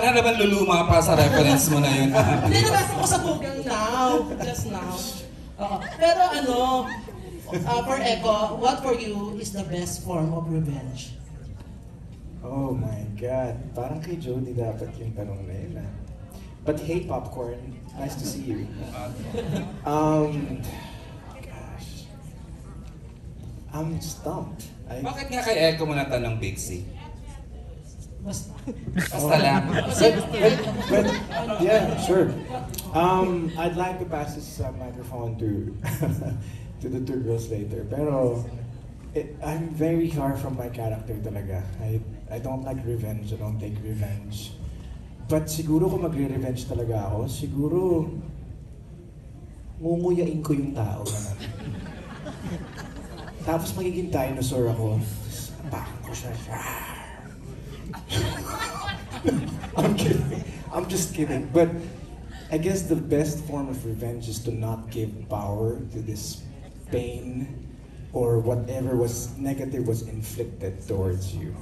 Wala naman luluma pa sa reference mo na yun. Hindi, nabasa ko sa Google now. Just now. Pero ano, for Echo, what for you is the best form of revenge? Oh my God. Parang kay Jody dapat yung tanong na yun. But hey, Popcorn. Nice to see you. Gosh. I'm stumped. Bakit nga kay Echo mo natanong, Big C? Basta. Basta lang. But, yeah, sure. I'd like to pass this microphone to to the two girls later. Pero I'm very far from my character talaga. I don't like revenge. I don't take revenge. But siguro kung magre-revenge talaga ako, siguro ngunguyain ko yung tao. Tapos magiging dinosaur ako. Bakit ko siya. I'm kidding. I'm just kidding. But I guess the best form of revenge is to not give power to this pain or whatever was negative was inflicted towards you.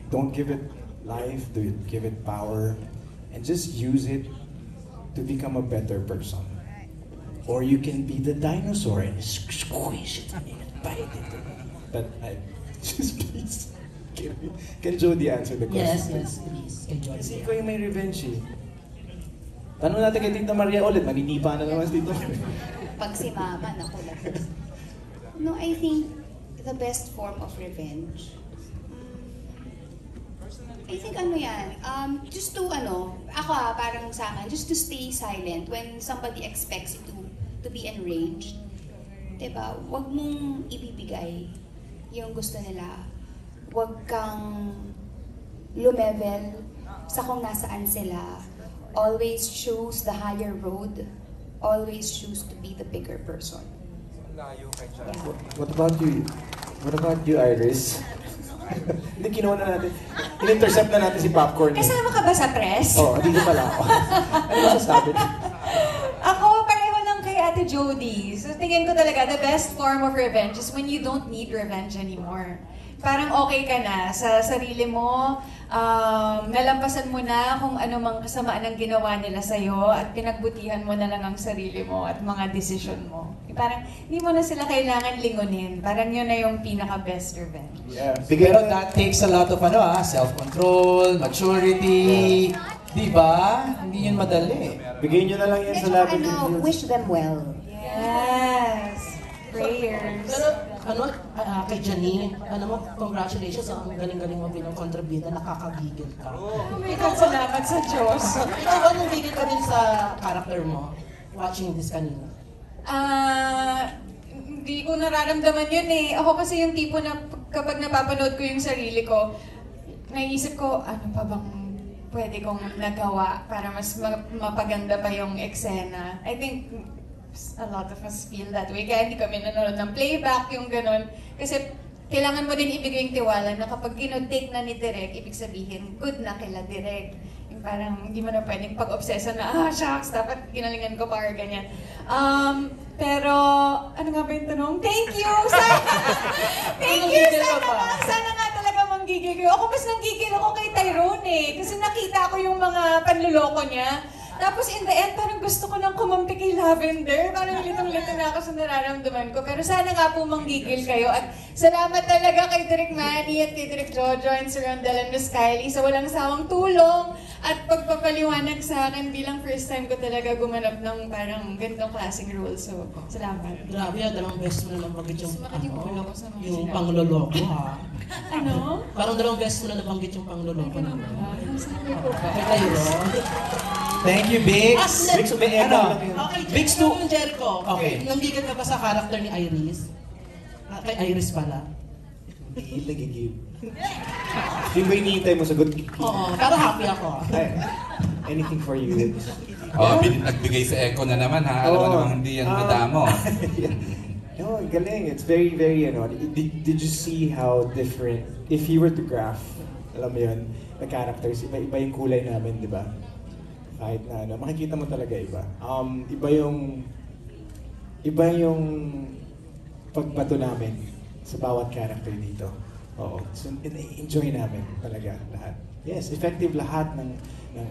Don't give it life, give it power, and just use it to become a better person. Or you can be the dinosaur and squeeze it and bite it. But just please. Can Jody answer the question? Yes, please. Kasi ikaw yung may revenge eh. Tanong natin kay Tita Maria ulit, maninipa na naman si Tita Maria. Pag si Mama, naku lang. No, I think the best form of revenge, I think ano yan, just to parang sa akin, just to stay silent when somebody expects you to be enraged. Diba? Huwag mong ibibigay yung gusto nila. Huwag kang lumevel sa kung nasaan sila. Always choose the higher road. Always choose to be the bigger person. Yeah. What about you? What about you, Iris? Hindi, kinuha na natin. In-intercept na natin si Popcorn. Kasama ka ba sa press? Oo, dito pala ako. Ano masasabi? Ako, pareho lang kay Ate Jody. So tingin ko talaga, the best form of revenge is when you don't need revenge anymore. Parang okay ka na sa sarili mo, nalampasan mo na kung ano mang kasamaan ang ginawa nila sa'yo at pinagbutihan mo na lang ang sarili mo at mga desisyon mo. Parang hindi mo na sila kailangan lingunin. Parang yun na yung pinaka-best revenge. Yeah. Pero that takes a lot of self-control, maturity, di ba? Hindi yun madali. Bigay nyo na lang yan sa labi. Wish them well. Yes! Prayers. Pero kay Janine, congratulations, ang galing-galing mo bilang kontrabida, nakakagigil ka. Oh my God, salamat sa Diyos. Ikaw ba nang gigil ka din sa character mo, watching this kanina? Hindi ko nararamdaman yun eh. Ako kasi yung tipo na kapag napapanood ko yung sarili ko, naisip ko, ano pa bang pwede kong nagawa para mas mapaganda pa yung eksena. I think a lot of us feel that way. Kaya hindi kami nanonood ng playback, yung ganun. Kasi kailangan mo din ibigay yung tiwala na kapag take na ni Direk, ibig sabihin, good na kila Direk. Yung parang hindi mo na pwedeng pag-obsesa na, shucks, dapat ginalingan ko pa or ganyan. Pero, ano nga ba yung tanong? Thank you! Thank you! Sana nga talaga manggigil kayo. Ako mas nanggigil ako kay Tyrone eh. Kasi nakita ko yung mga panluloko niya. Tapos in the end, parang gusto ko nang kumampi kay Lavender. Parang litong-lito na ako sa nararamdaman ko. Pero sana nga po manggigil kayo. At salamat talaga kay Direk Manny at kay Direk Jojo and Sir Rondel and Miss Kylie sa walang sawang tulong at pagpapaliwanag sa akin bilang first time ko talaga gumanap ng parang ganitong klaseng role. So, salamat. Grabe, dalawang beses mo na nabanggit yung mga pangloloko ha. Ano? Parang dalawang beses mo na nabanggit yung pangloloko naman. Sabi ko ba? Kay Tyrone. Thank you, Biggs. Biggs, may echo. Okay, Biggs Jericho. Yung Jericho. Okay. Nanggigil ka ba sa character ni Iris? Kay Iris pala. Gigil na gigil. Yung ba hinihintay mo sagot? Oo, pero happy ako. Anything for you. Nagbigay sa Echo na naman ha. Alam mo namang hindi yan madamo. No, galing. It's very, very, did you see how different, if you were to graph, alam mo yun, the characters, iba yung kulay namin, di ba? Kahit na makikita mo talaga iba. Iba yung pagbato namin sa bawat character dito. Oo. So, enjoy namin talaga lahat. Yes, effective lahat ng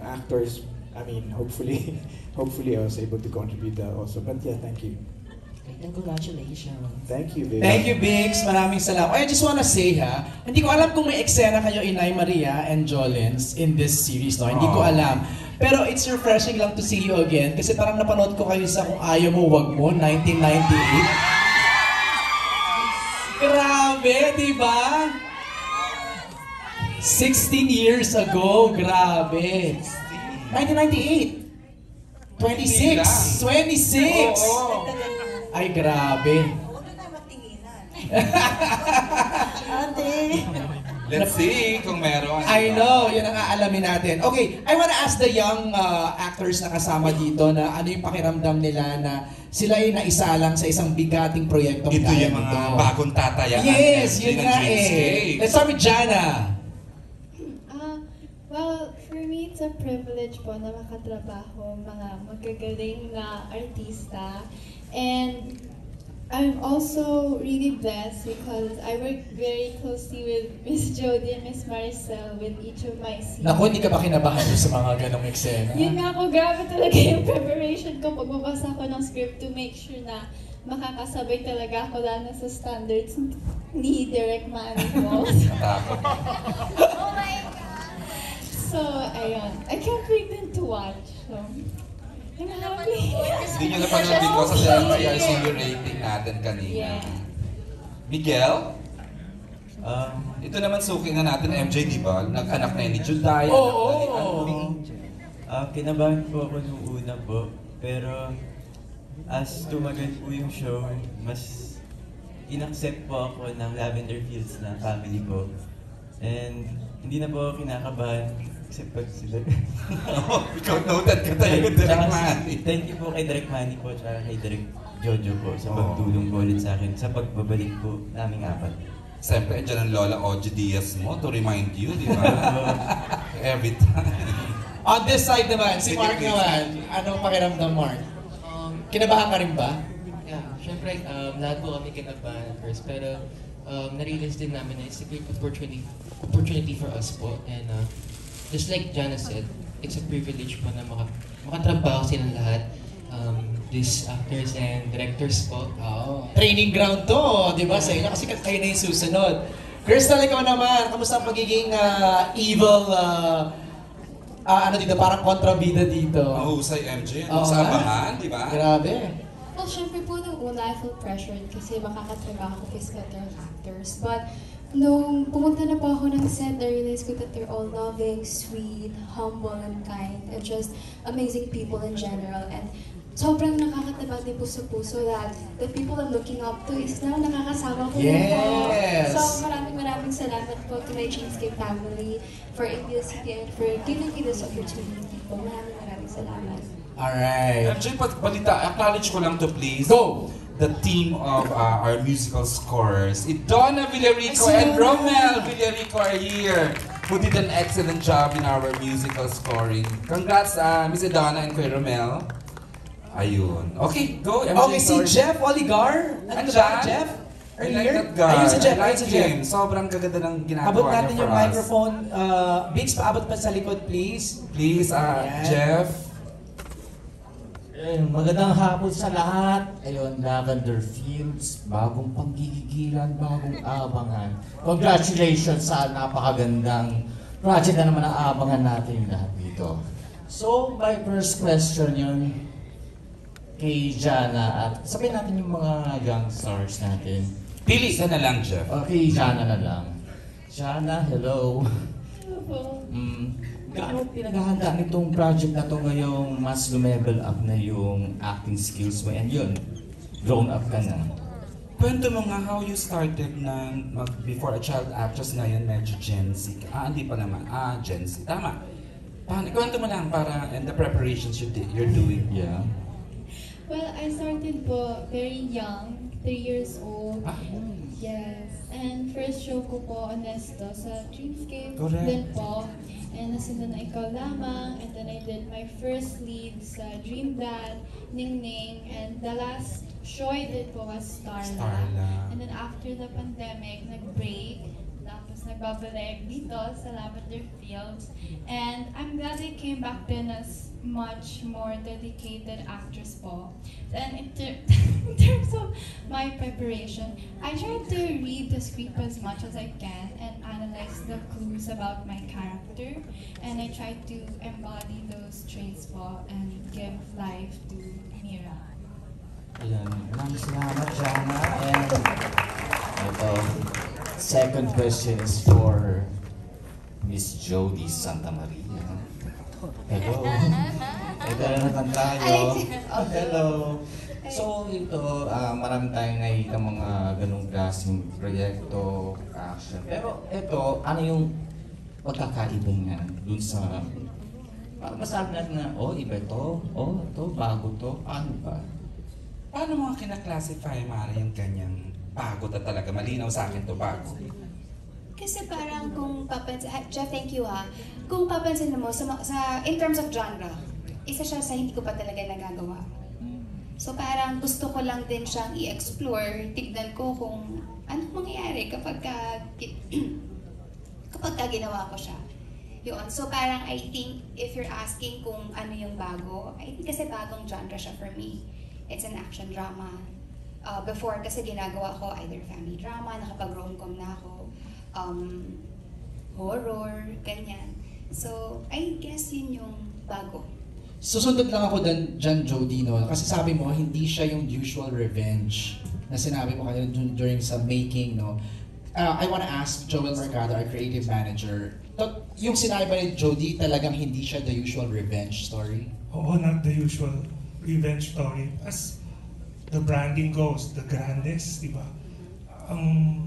actors. I mean, hopefully I was able to contribute that also. But yeah, thank you. And congratulations. Thank you, baby. Thank you, Biggs. Maraming salamat. I just wanna say ha, hindi ko alam kung may eksena kayo Inay Maria and Jolens in this series, no? Hindi ko alam. Pero it's refreshing lang to see you again kasi parang napanood ko kayo sa Kung Ayaw Mo, Wag Mo, 1998. Grabe, di ba? 16 years ago, grabe. 1998. 26. 26. Oo. Ay, grabe. Ate! Let's see kung meron. I know, yun ang aalamin natin. Okay, I wanna ask the young actors na kasama dito na ano yung pakiramdam nila na sila ay naisalang sa isang bigating proyektong Ito gaya yung mga nito. bagong tatayaan. Yes, MJ yun ng nga eh. Dreamscape. Let's start with Jana. Well, for me, it's a privilege po na makatrabaho mga magagaling na artista. And I'm also really blessed because I work very closely with Miss Jodie and Miss Maricel with each of my scenes. Naku, hindi ka ba kinabahan doon sa mga ganong eksena? Yun nga po, grabe talaga yung preparation ko pagbabasa ko ng script to make sure na makakasabay talaga ako lalo na sa standards ni Direk Manny po. Natakot. Oh my God! So, ayun. I can't wait din to watch. So, I'm happy. Hindi nyo napanood din ko sa CRCU rating natin kanina. Yeah. Miguel? Ito naman suki na natin, MJ, di ba? Nag-anak na yun ni Juday. Oo. Kinabahan po ako nung una po, pero as tumagal po yung show, mas inaccept po ako ng Lavender Fields na family ko. And hindi na po ako kinakabahan kasi pag sila... Ikaw noted ka talaga, Direk Manny. Thank you po kay Direk Manny po at kay Direk Jojo po sa pagtulong po ulit sa akin sa pagbabalik po naming apat. Siyempre, andyan ang Lola Oji Diaz mo to remind you, di ba? Every time. On this side naman, si Mark naman. Anong pakiramdam, Mark? Kinabahan ka rin ba? Yeah, syempre, lahat po kami kinabahan at first, pero na-realize din namin na it's a great opportunity for us po. And just like Jana said, it's a privilege po na makatrabaho silang lahat. These actors and directors po. Training ground to, di ba? Sa inyo kasi kayo na yung susunod. Crystal, ikaw naman, kamusta ang pagiging evil, ano dito, parang kontrabida dito? Mahusay, MJ. Oo Sa nga. abangan, di ba? Grabe. Well, syempre po nung una I feel pressured kasi makakatrabaho ko with better actors. But nung pumunta na po ako ng set, I realized ko that they're all loving, sweet, humble, and kind, and just amazing people in general. And sobrang nakakataba din po sa puso that the people I'm looking up to is now nakakasama ko na po. Yes! So maraming salamat po to my Dreamscape family for ABS-CBN and for giving me this opportunity po. Maraming salamat. Alright. MJ, balita, acknowledge ko lang to please. Go! The team of our musical scores. Donna Villarico Ay, and si Donna. Romel Villarico are here, who did an excellent job in our musical scoring. Congrats, Miss Donna and Kuya Romel. Ayun. Okay, go, MJ. Okay, si sorry. Jeff Oligar. Ano ba, Andyan? Jeff? I like that guy. Ayun si Jeff, I like ayun si Jeff. him. Sobrang gaganda ng ginagawa Abot niya natin for yung us. microphone. Biggs, paabot pa sa likod, please. Please, Ayan. Jeff. Magandang hapon sa lahat. Ayun, Lavender Fields, bagong panggigigilan, bagong abangan. Congratulations sa napakagandang project na naman ang abangan natin yung lahat dito. So, my first question yun kay Jana at sabihin natin yung mga young stars natin. Pili ka na lang, Jeff. Okay, Jana na lang. Jana, hello. Hello po. Gaano pinaghahanda nitong project na to ngayong mas lumevel up na yung acting skills mo and yun, grown up ka na. Kwento mo nga how you started na before a child actress ngayon medyo Gen Z. Hindi pa naman. Gen Z. Tama. Kwento mo lang para and the preparations you're doing. Yeah. Well, I started po very young, 3 years old. Yes. And first show ko po, Honesto, sa Dreamscape Correct. din po. And nasunod na Ikaw Lamang. And then I did my first lead sa Dream Dad, Ning Ning. And the last show I did po was Starla. Starla. And then after the pandemic, nag-break. nagbabalag dito sa Lavender Fields. And I'm glad I came back then as much more dedicated actress po. Then in terms of my preparation, I tried to read the script as much as I can and analyze the clues about my character. And I tried to embody those traits po and give life to Mira. Ayan, maraming salamat, Jana. And ito, second question is for Miss Jody Santa Maria. Hello. Ito na naman tayo. Hello. So ito, marami tayong nakikita mga ganong klaseng proyekto, action. Pero ito, ano yung pagkakaiba niya dun sa... Parang masabi natin na, oh, iba ito, oh, ito, bago to, paano ba? Paano mo kinaklasify, Mara, yung ganyang bago na talaga? Malinaw sa akin to bago. Kasi parang kung papansin, Jeff, thank you ha. Kung papansin mo, in terms of genre, isa siya sa hindi ko pa talaga nagagawa. So parang gusto ko lang din siyang i-explore, tignan ko kung anong mangyayari kapag ginawa ko siya. Yun. So parang I think if you're asking kung ano yung bago, I think kasi bagong genre siya for me. It's an action drama. Before kasi ginagawa ko either family drama, nakapag-romcom na ako, horror, ganyan. So I guess yun yung bago. Susundot lang ako dyan, Jody, no? Kasi sabi mo, hindi siya yung usual revenge na sinabi mo kanina during sa making, no? I wanna ask Joel Mercado, our creative manager, yung sinabi ba ni Jody, talagang hindi siya the usual revenge story? Oo, not the usual revenge story. As the branding goes, the grandest, di ba? Ang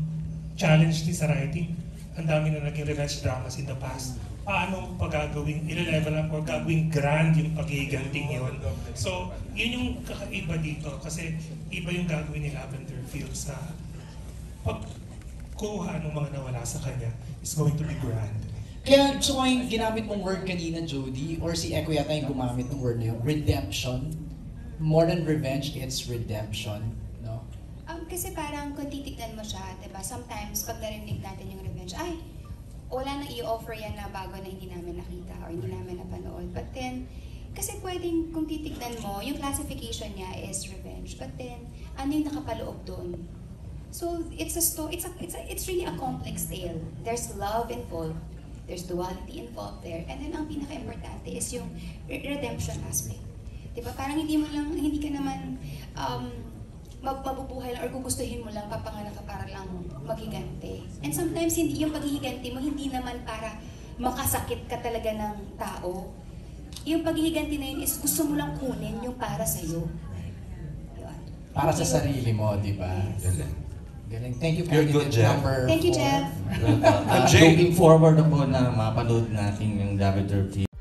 challenge din sa writing, ang dami na naging revenge dramas in the past. Paano pagagawing, i-level up or gagawing grand yung paghiganting yun. So, yun yung kakaiba dito kasi iba yung gagawin ni Lavender Fields sa pagkuha ng mga nawala sa kanya is going to be grand. Kaya gusto ko yung ginamit mong word kanina, Jody, or si Eko yata yung gumamit ng word na yun, redemption. More than revenge, it's redemption, no? Kasi parang kung titignan mo siya, diba, sometimes pag narinig natin yung revenge, ay, wala nang i-offer yan na bago na hindi namin nakita or hindi namin napanood. But then, kasi pwedeng kung titignan mo, yung classification niya is revenge. But then, ano yung nakapaloob doon? So, it's a story, it's really a complex tale. There's love involved, there's duality involved there, and then ang pinaka-importante is yung redemption aspect. Diba? Parang hindi ka naman mabubuhay lang or gugustuhin mo lang papanganak ka para lang maghiganti. And sometimes yung paghihiganti mo hindi naman para makasakit ka talaga ng tao. Yung paghihiganti na yun is gusto mo lang kunin yung para sa'yo. Yun. Para sa sarili mo, di ba? Galing. Galing. Thank you, You're good, Jeff. number Thank you, 4. Jeff. Looking forward na po na mapanood natin yung Lavender Fields.